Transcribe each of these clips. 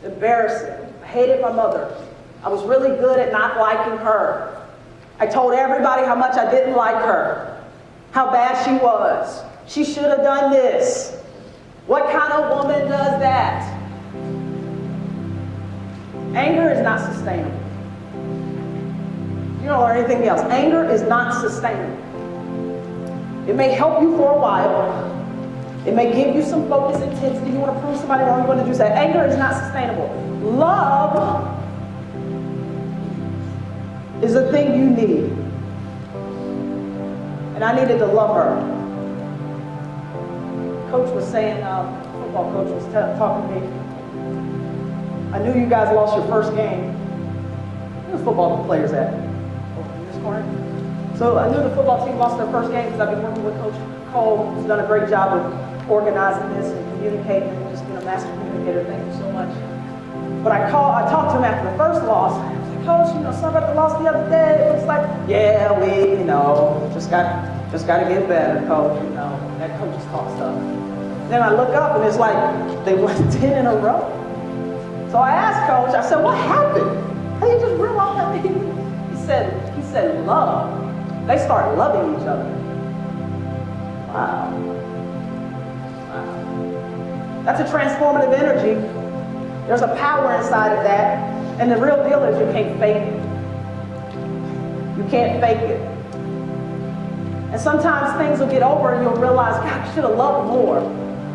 Embarrassing. I hated my mother. I was really good at not liking her. I told everybody how much I didn't like her, how bad she was. She should have done this. What kind of woman does that? Anger is not sustainable. You don't learn anything else. Anger is not sustainable. It may help you for a while. It may give you some focus, intensity. You want to prove somebody wrong, you want to do that. Anger is not sustainable. Love is a thing you need. And I needed to love her. Coach was saying, football coach was talking to me. I knew you guys lost your first game. Where's the football players at? Over in this corner. So I knew the football team lost their first game because I've been working with Coach Cole, who's done a great job of organizing this and communicating and just being a master communicator. Thank you so much. But I talked to him after the first loss. I was like, Coach, somebody lost the other day. It looks like, yeah, we, just got to get better, Coach. That coach's talk stuff. Then I look up and it's like they won 10 in a row. So I asked Coach, I said, what happened? How you just realized that? He said love. They start loving each other. Wow. That's a transformative energy. There's a power inside of that. And the real deal is you can't fake it. You can't fake it. And sometimes things will get over and you'll realize, God, I should have loved more.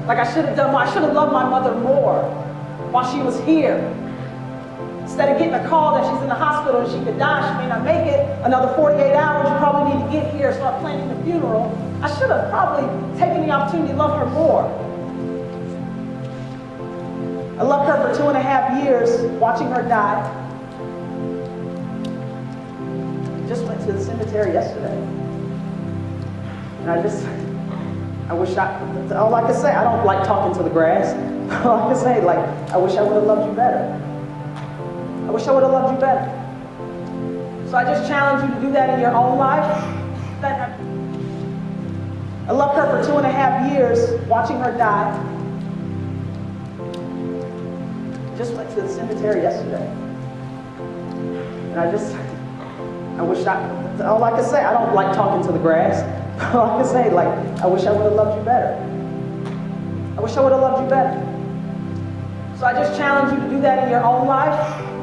Like I should have done more. I should have loved my mother more while she was here. Instead of getting a call that she's in the hospital and she could die, she may not make it, another 48 hours, you probably need to get here, start planning the funeral. I should have probably taken the opportunity to love her more. I loved her for 2.5 years, watching her die. Just went to the cemetery yesterday. And all I can say, I don't like talking to the grass. All I can say, I wish I would have loved you better. I wish I would have loved you better. So I just challenge you to do that in your own life. I loved her for 2.5 years, watching her die. Just went to the cemetery yesterday. And all I can say, I don't like talking to the grass. All I can say, I wish I would have loved you better. I wish I would have loved you better. So I just challenge you to do that in your own life.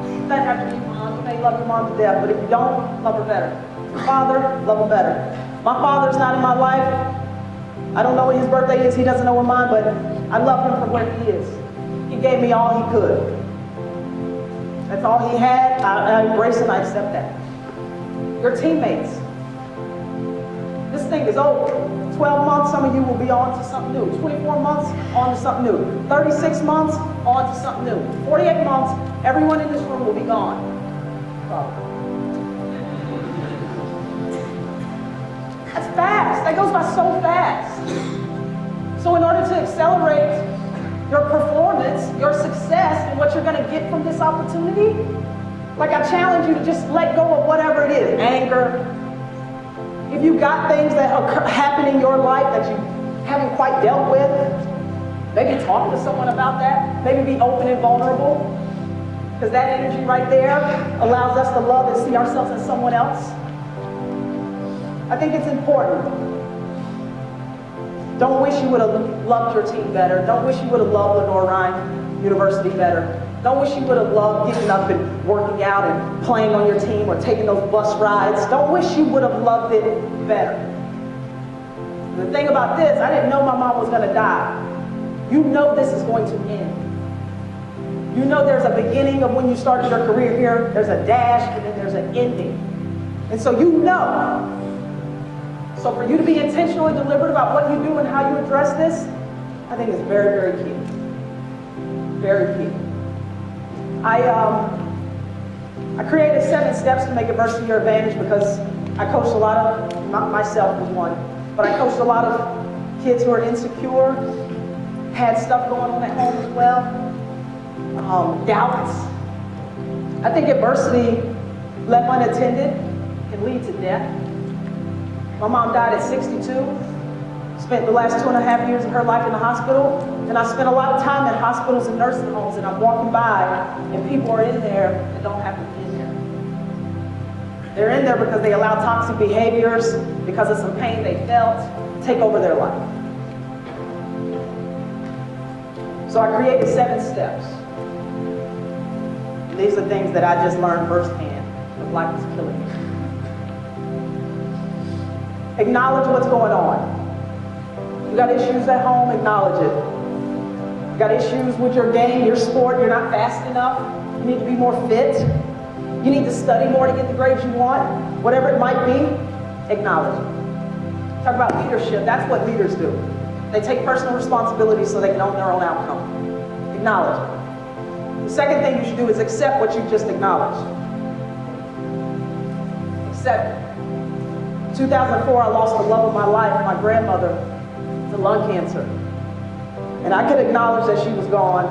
You don't have to be mom. You may love your mom to death, but if you don't, love her better. Your father, love him better. My father's not in my life. I don't know what his birthday is. He doesn't know what mine, but I love him for where he is. He gave me all he could. That's all he had. I embrace and I accept that. Your teammates. This thing is over. 12 months, some of you will be on to something new. 24 months, on to something new. 36 months, on to something new. 48 months, everyone in this room will be gone. That's fast. That goes by so fast. So in order to accelerate your performance, your success, and what you're going to get from this opportunity, I challenge you to just let go of whatever it is. Anger. If you got things that happen in your life that you haven't quite dealt with, maybe talk to someone about that. Maybe be open and vulnerable. Because that energy right there allows us to love and see ourselves as someone else. I think it's important. Don't wish you would have loved your team better. Don't wish you would have loved Lenore Ryan University better. Don't wish you would have loved getting up and working out and playing on your team or taking those bus rides. Don't wish you would have loved it better. The thing about this, I didn't know my mom was going to die. You know this is going to end. You know there's a beginning of when you started your career here. There's a dash and then there's an ending. And so you know. So for you to be intentional and deliberate about what you do and how you address this, I think is very, very key. Very key. I created 7 steps to make adversity your advantage because I coached a lot of, not myself was one, but I coached a lot of kids who are insecure, had stuff going on at home as well, doubts. I think adversity, left unattended, can lead to death. My mom died at 62, spent the last 2.5 years of her life in the hospital. And I spend a lot of time in hospitals and nursing homes, and I'm walking by, and people are in there that don't have to be in there. They're in there because they allow toxic behaviors, because of some pain they felt, take over their life. So I created 7 steps. And these are things that I just learned firsthand. The black was killing me. Acknowledge what's going on. You got issues at home, acknowledge it. You got issues with your game, your sport, you're not fast enough. You need to be more fit. You need to study more to get the grades you want. Whatever it might be, acknowledge it. Talk about leadership. That's what leaders do. They take personal responsibility so they can own their own outcome. Acknowledge it. The second thing you should do is accept what you just acknowledged. Accept it. In 2004, I lost the love of my life, my grandmother, to lung cancer. And I could acknowledge that she was gone,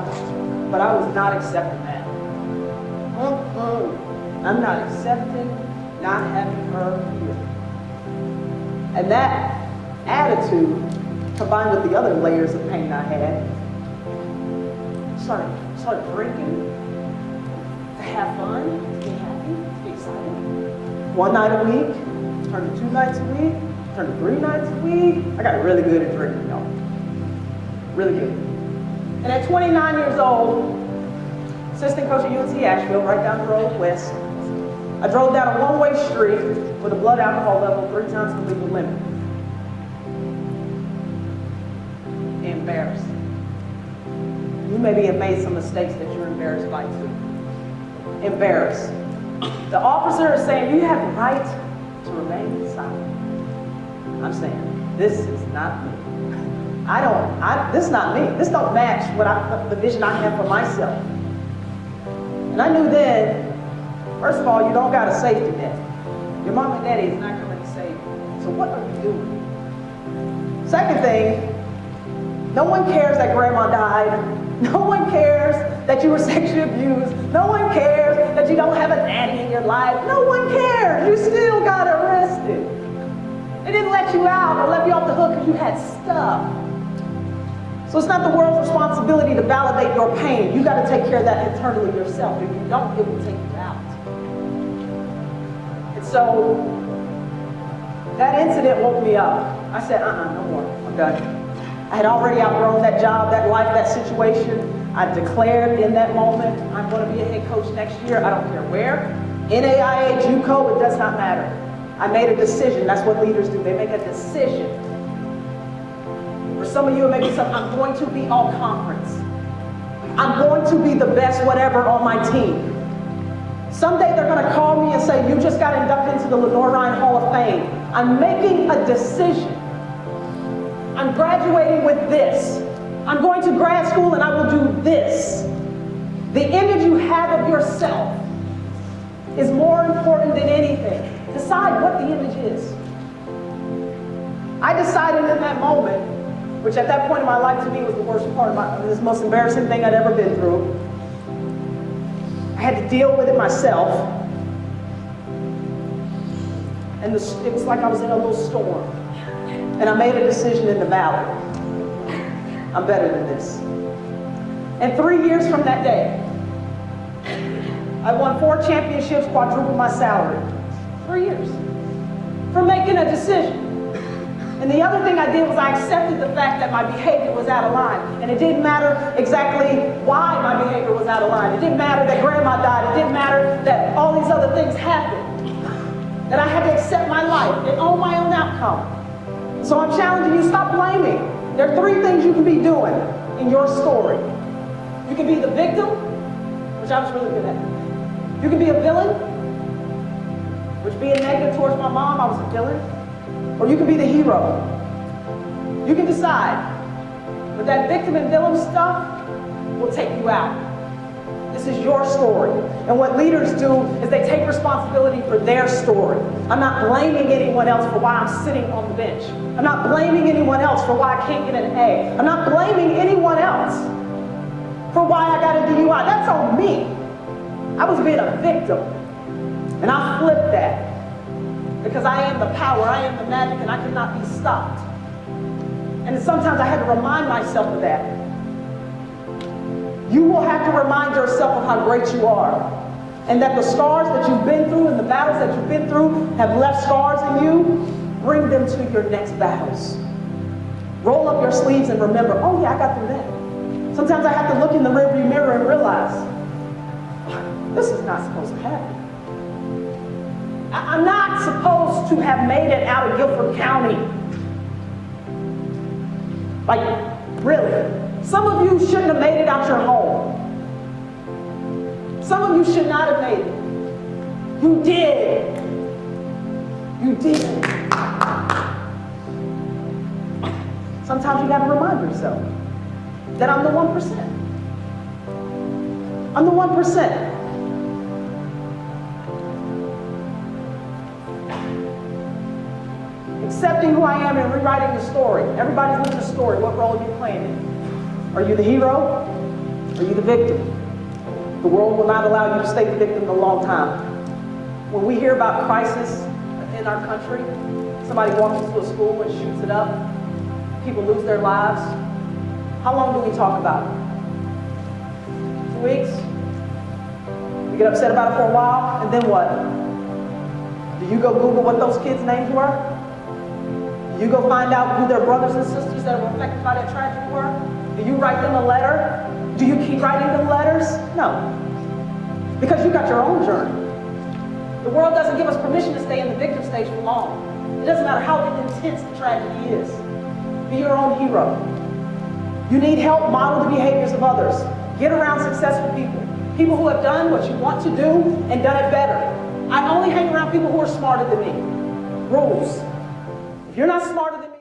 but I was not accepting that. I'm not accepting not having her here. And that attitude, combined with the other layers of pain I had, started drinking to have fun, to be happy, to be excited. One night a week, turned to 2 nights a week, turned to 3 nights a week. I got really good at drinking, y'all. Really good. And at 29 years old, assistant coach at UNC Asheville, right down the road west, I drove down a one-way street with a blood alcohol level 3 times the legal limit. Embarrassed. You maybe have made some mistakes that you're embarrassed by too. Embarrassed. The officer is saying, you have the right to remain silent. I'm saying, this is not me. This is not me. This don't match the vision I have for myself. And I knew then, first of all, you don't got a safety net. Your mom and daddy is not coming to save you. So what are you doing? Second thing, no one cares that grandma died. No one cares that you were sexually abused. No one cares that you don't have a nanny in your life. No one cares. You still got arrested. They didn't let you out or let you off the hook because you had stuff. So it's not the world's responsibility to validate your pain. You got to take care of that internally yourself. If you don't, it will take you out. And so that incident woke me up. I said, no more. I'm done. I had already outgrown that job, that life, that situation. I declared in that moment, I'm going to be a head coach next year. I don't care where. NAIA, JUCO, it does not matter. I made a decision. That's what leaders do. They make a decision. For some of you, it may be something, I'm going to be all conference. I'm going to be the best whatever on my team. Someday they're going to call me and say, you just got inducted into the Lenore Ryan Hall of Fame. I'm making a decision. I'm graduating with this. I'm going to grad school and I will do this. The image you have of yourself is more important than anything. Decide what the image is. I decided in that moment, which at that point in my life to me was the worst part of this most embarrassing thing I'd ever been through. I had to deal with it myself. And it was like I was in a little storm. And I made a decision in the valley. I'm better than this. And 3 years from that day, I won 4 championships, quadrupled my salary. 3 years. For making a decision. And the other thing I did was I accepted the fact that my behavior was out of line. And it didn't matter exactly why my behavior was out of line. It didn't matter that grandma died. It didn't matter that all these other things happened. That I had to accept my life and own my own outcome. So I'm challenging you, stop blaming. There are 3 things you can be doing in your story. You can be the victim, which I was really good at. You can be a villain, which being negative towards my mom, I was a villain. Or you can be the hero. You can decide. But that victim and villain stuff will take you out. This is your story. And what leaders do is they take responsibility for their story. I'm not blaming anyone else for why I'm sitting on the bench. I'm not blaming anyone else for why I can't get an A. I'm not blaming anyone else for why I got a DUI. That's on me. I was being a victim. And I flipped that. Because I am the power, I am the magic, and I cannot be stopped. And sometimes I had to remind myself of that. You will have to remind yourself of how great you are. And that the scars that you've been through and the battles that you've been through have left scars in you. Bring them to your next battles. Roll up your sleeves and remember, oh yeah, I got through that. Sometimes I have to look in the rearview mirror and realize, this is not supposed to happen. I'm not supposed to have made it out of Guilford County. Like, really. Some of you shouldn't have made it out your home. Some of you should not have made it. You did. You did. Sometimes you got to remind yourself that I'm the 1%. I'm the 1%. Accepting who I am and rewriting the story. Everybody's living a story. What role are you playing in? Are you the hero? Are you the victim? The world will not allow you to stay the victim a long time. When we hear about crisis in our country, somebody walks into a school and shoots it up, people lose their lives, how long do we talk about it? 2 weeks? We get upset about it for a while, and then what? Do you go Google what those kids' names were? Do you go find out who their brothers and sisters that were affected by that tragedy were? Do you write them a letter? Do you keep writing them letters? No. Because you got your own journey. The world doesn't give us permission to stay in the victim stage for long. It doesn't matter how intense the tragedy is. Be your own hero. You need help, model the behaviors of others. Get around successful people. People who have done what you want to do and done it better. I only hang around people who are smarter than me. Rules. If you're not smarter than me,